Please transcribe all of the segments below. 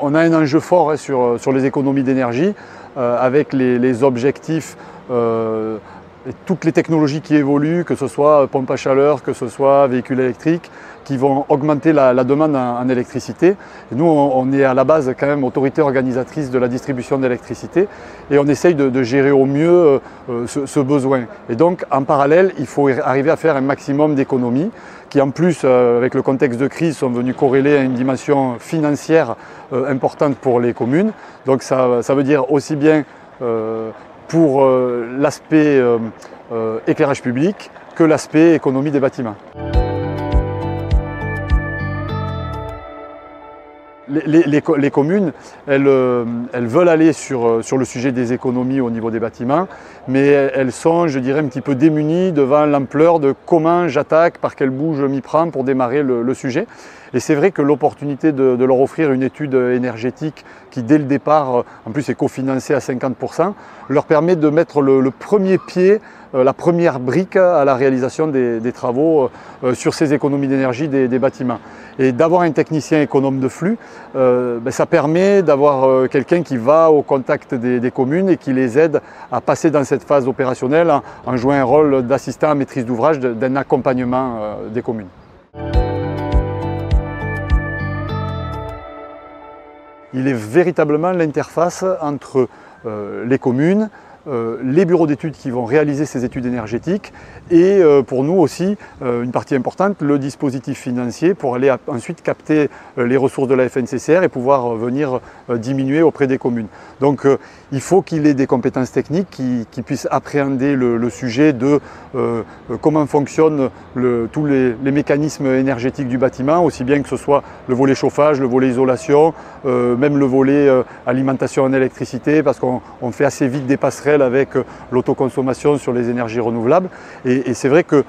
on a un enjeu fort sur les économies d'énergie avec les objectifs et toutes les technologies qui évoluent, que ce soit pompe à chaleur, que ce soit véhicules électriques, qui vont augmenter la demande en électricité. Et nous, on est à la base quand même autorité organisatrice de la distribution d'électricité et on essaye de gérer au mieux ce besoin. Et donc, en parallèle, il faut arriver à faire un maximum d'économies qui, en plus, avec le contexte de crise, sont venus corréler à une dimension financière importante pour les communes. Donc, ça veut dire aussi bien pour l'aspect éclairage public que l'aspect économie des bâtiments. Les communes, elles veulent aller sur le sujet des économies au niveau des bâtiments, mais elles sont, je dirais, un petit peu démunies devant l'ampleur de comment j'attaque, par quel bout je m'y prends pour démarrer le sujet. Et c'est vrai que l'opportunité de leur offrir une étude énergétique qui, dès le départ, en plus est cofinancée à 50%, leur permet de mettre le premier pied, la première brique à la réalisation des travaux sur ces économies d'énergie des bâtiments. Et d'avoir un technicien économe de flux, ça permet d'avoir quelqu'un qui va au contact des communes et qui les aide à passer dans cette phase opérationnelle en jouant un rôle d'assistant à maîtrise d'ouvrage, d'un accompagnement des communes. Il est véritablement l'interface entre les communes, les bureaux d'études qui vont réaliser ces études énergétiques et pour nous aussi, une partie importante, le dispositif financier pour aller ensuite capter les ressources de la FNCCR et pouvoir venir diminuer auprès des communes. Donc il faut qu'il ait des compétences techniques qui puissent appréhender le sujet de comment fonctionnent tous les mécanismes énergétiques du bâtiment, aussi bien que ce soit le volet chauffage, le volet isolation, même le volet alimentation en électricité, parce qu'on fait assez vite des passerelles avec l'autoconsommation sur les énergies renouvelables. Et c'est vrai que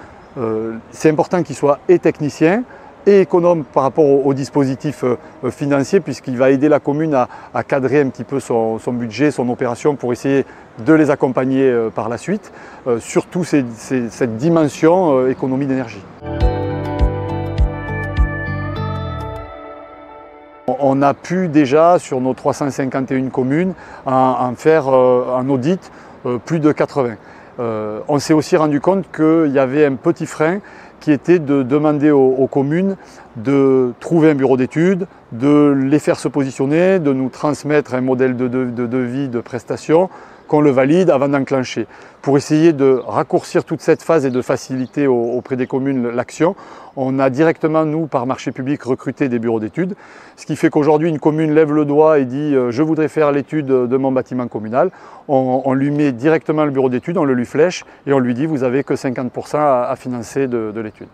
c'est important qu'il soit et technicien et économe par rapport au dispositif financier, puisqu'il va aider la commune à cadrer un petit peu son budget, son opération, pour essayer de les accompagner par la suite, surtout cette dimension économie d'énergie. On a pu déjà, sur nos 351 communes, en faire un audit plus de 80. On s'est aussi rendu compte qu'il y avait un petit frein qui était de demander aux communes de trouver un bureau d'études, de les faire se positionner, de nous transmettre un modèle de devis, de prestation, qu'on le valide avant d'enclencher. Pour essayer de raccourcir toute cette phase et de faciliter auprès des communes l'action, on a directement, nous, par marché public, recruté des bureaux d'études. Ce qui fait qu'aujourd'hui, une commune lève le doigt et dit « je voudrais faire l'étude de mon bâtiment communal ». On lui met directement le bureau d'études, on le lui flèche et on lui dit « vous n'avez que 50% à financer de l'étude ».